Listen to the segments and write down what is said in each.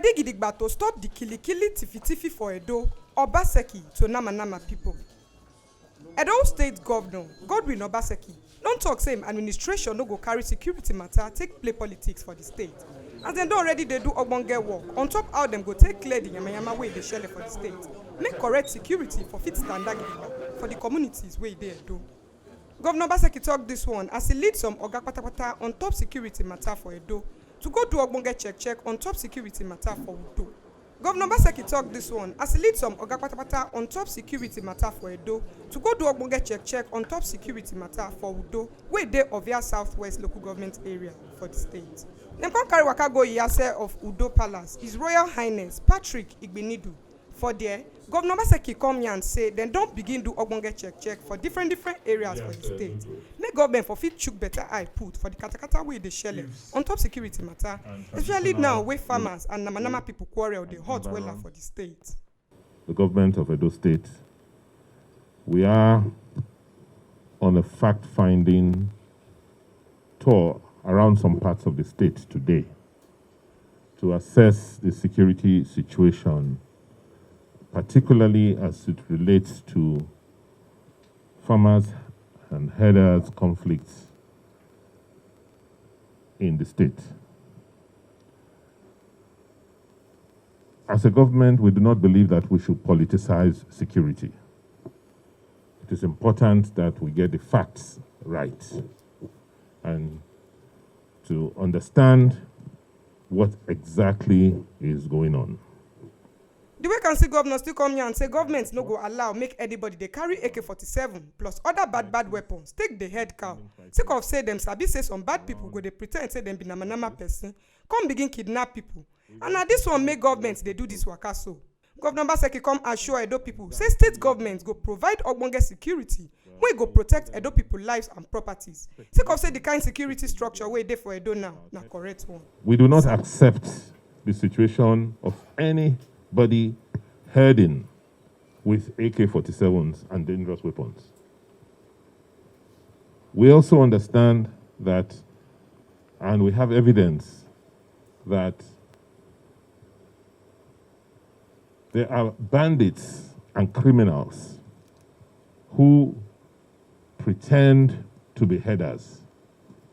Redi Gidigba to stop the kili TifiTifi for Edo, Obaseki to Namanama people. Edo State Governor Godwin Obaseki don't talk same administration no go carry security matter take play politics for the state. As dem don already dey do Ogbonge work on top how dem go take clear the yamayama wey dey shele for the state, make correct security for fit standard Gidigba for the communities wey dey Edo. Governor Obaseki talk this one as he lead some oga patapata on top security matter for Edo to go do Ogbonge check on top security matter for Udo. Governor Obaseki talk this one as he lead some oga patapata on top security matter for Edo to go do Ogbonge check on top security matter for Udo wey dey Ovia Southwest local government area for the state. Dem come carry waka go Iyase of Udo Palace, His Royal Highness Patrick Igbenidu. For there, Governor Obaseki come here and say dem don begin do Ogbonge check for different areas for the state. Make government for fit chook better eye put for the katakata wey dey shele on top security matter, especially now wey farmers and Namanama people quarrel dey hot wella for the state. The government of Edo State, we are on a fact-finding tour around some parts of the state today to assess the security situation, particularly as it relates to farmers and herders' conflicts in the state. As a government, we do not believe that we should politicize security. It is important that we get the facts right and to understand what exactly is going on. The way can see governors still come here and say government no go allow make anybody they carry AK-47 plus other bad weapons take the head cow. Sake of say them sabi say some bad people go they pretend say them be Namanama person, come begin kidnap people. And now this one make government they do this waka so. Governor Obaseki come assure Edo people say state government go provide Ogbonge security wey go protect Edo people lives and properties. Sake of say the kind security structure wey dey for Edo now na correct one. We do not accept the situation of anybody herding with AK-47s and dangerous weapons. We also understand that, and we have evidence that there are bandits and criminals who pretend to be herders,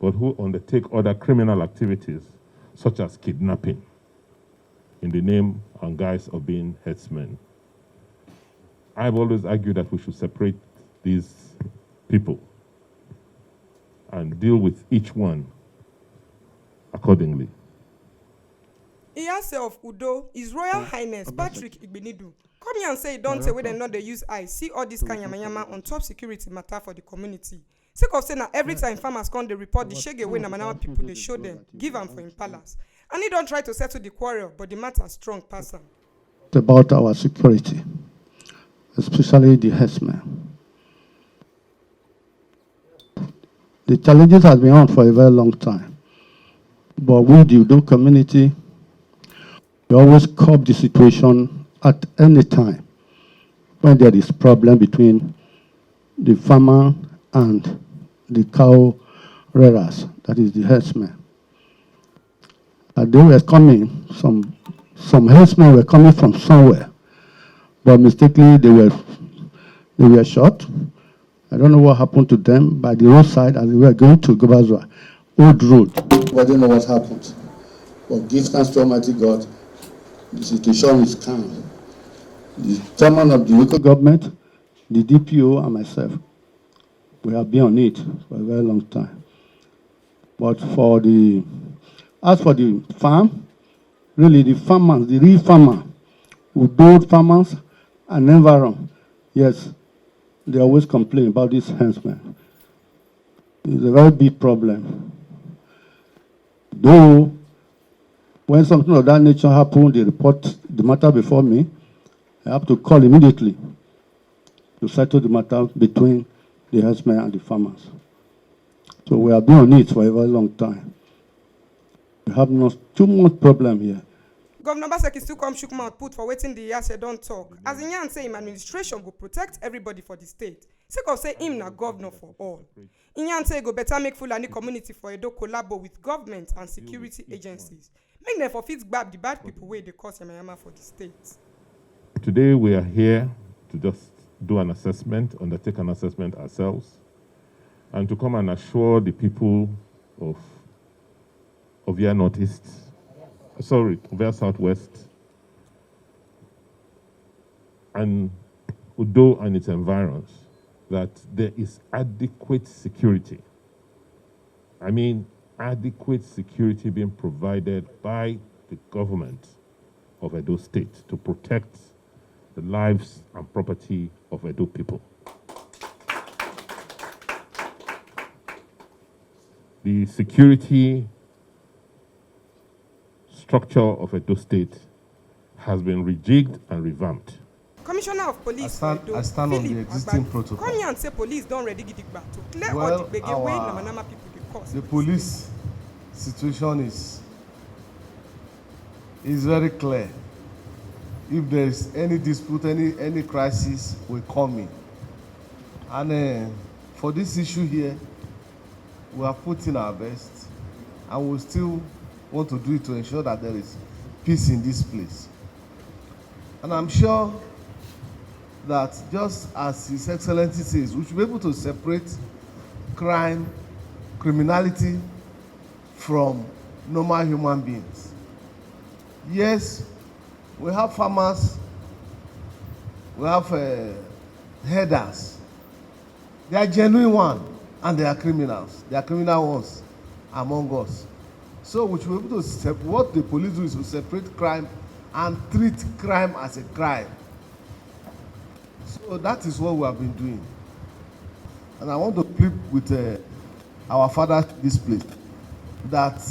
but who undertake other criminal activities, such as kidnapping, in the name and guise of being herdsmen. I've always argued that we should separate these people and deal with each one accordingly. Iyase of Udo, His Royal Highness Patrick Igbenidu, come here and say don't say when they not they use eye, see all this kind yamayama on top security matter for the community. Sake of saying that every time farmers come, they report the shege wey Namanama people, they show them, give them for in palace. And he don't try to settle the quarrel, but the matter strong person. About our security, especially the herdsmen. The challenges have been on for a very long time. But with the Udo community, we always curb the situation at any time when there is problem between the farmer and the cow rearers, that is the herdsmen. And they were coming, some herdsmen were coming from somewhere, but mistakenly they were shot. I don't know what happened to them by the roadside as they were going to Gobazwa, old road. I don't know what happened, but give thanks to Almighty God, the situation is calm. The chairman of the local government, the DPO, and myself, we have been on it for a very long time. But as for the farm, really the farmers, the real farmer, who build farmers and environment, yes, they always complain about this herdsmen. It's a very big problem. Though, when something of that nature happens, they report the matter before me. I have to call immediately to settle the matter between the herdsmen and the farmers. So we have been on it for a very long time. We have not too much problem here. Governor Obaseki still come shook mouth put for waiting the Iyase don't talk. As in yan say him administration go protect everybody for the state. Sake of say him na governor for all. In yan say go better make Fulani community for Edo collabo with government and security agencies. Make them for fit grab the bad people where they cause Namanama for the state. Today we are here to just do an assessment, undertake an assessment ourselves, and to come and assure the people of Ovia Northeast, Ovia Southwest, and Udo and its environs, that there is adequate security. I mean, adequate security being provided by the government of Edo State to protect the lives and property of Edo people. The security structure of Edo State has been rejigged and revamped. Commissioner of Police I stand on the existing protocol. Come here and say police don't ready Gidigba to clear all Well, the big way Namanama people they cause. The police situation is very clear. If there is any dispute, any crisis, we come in. And for this issue here, we have put in our best, and we still want to do it to ensure that there is peace in this place. And I'm sure that just as His Excellency says, we should be able to separate crime, criminality from normal human beings. Yes, we have farmers, we have headers. They are genuine ones and they are criminals. They are criminal ones among us. So we should be able to what the police do is to separate crime and treat crime as a crime. So that is what we have been doing. And I want to plead with our father this place that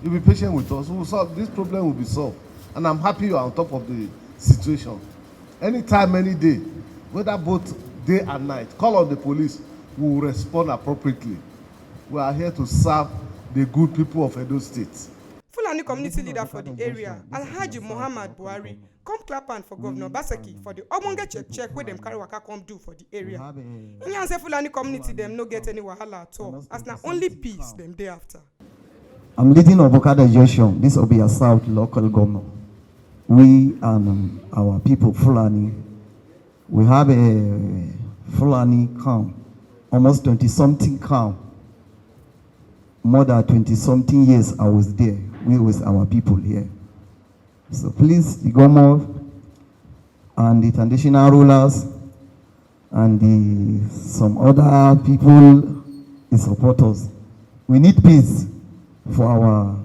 you be patient with us. We will solve this problem, will be solved. And I'm happy you are on top of the situation. Anytime, any day, whether both day and night, call on the police, we will respond appropriately. We are here to serve the good people of Edo State. Fulani community leader for the area, Alhaji Muhammad Buhari, come clap hand for Governor Obaseki for the Ogbonge check where them carry waka come do for the area. Inyan say Fulani community them no get any wahala at all, as na only peace them day after. I'm leading Avocado Junction. This will be a South local governor. We and our people, Fulani, we have a Fulani camp, almost 20-something camp. More than 20-something years I was there. We with our people here. So please, the government and the traditional rulers and some other people, the supporters, we need peace for our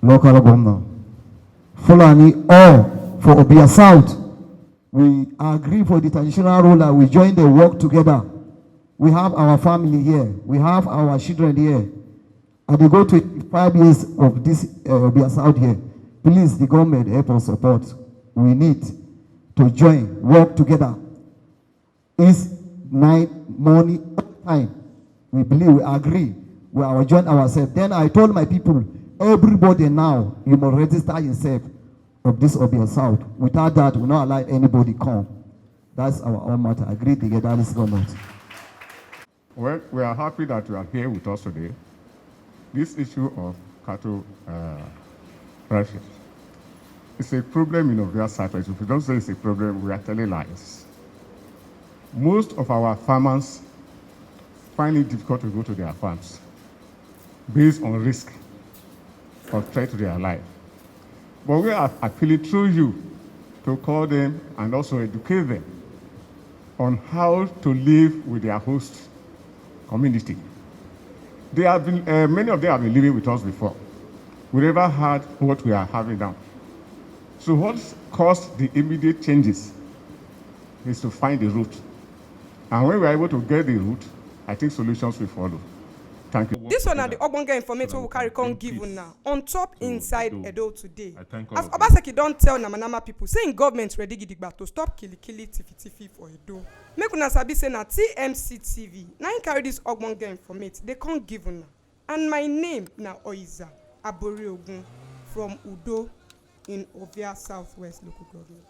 local governor. Fulani or for Obia South, we agree for the traditional ruler, we join the work together. We have our family here, we have our children here. And they go to 5 years of this Obia South here. Please, the government help us support. We need to join, work together. It's night, morning, time. We believe, we agree, we are join ourselves. Then I told my people, everybody now, you must register yourself of this Obia South. Without that, we will not allow anybody come. That's our own matter. Agree together, this government. Well, we are happy that you are here with us today. This issue of cattle prices is a problem in Ovia South. If we don't say it's a problem, we are telling lies. Most of our farmers find it difficult to go to their farms based on risk of threat to their life. But we are appealing through you to call them and also educate them on how to live with their host community. They have been, many of them have been living with us before. We never had what we are having now. So what caused the immediate changes is to find the root. And when we are able to get the root, I think solutions will follow. Thank you. This one are the Ogbonge information we carry on given now. On top inside Edo today. As all Obaseki don't tell Namanama people, saying government ready Gidigba to stop killy TifiTifi for Edo. Make una sabi say na TMC TV. Now you carry this Ogbonge information. They can't give una. And my name na Oiza Abori Ogun from Udo in Ovia Southwest local government.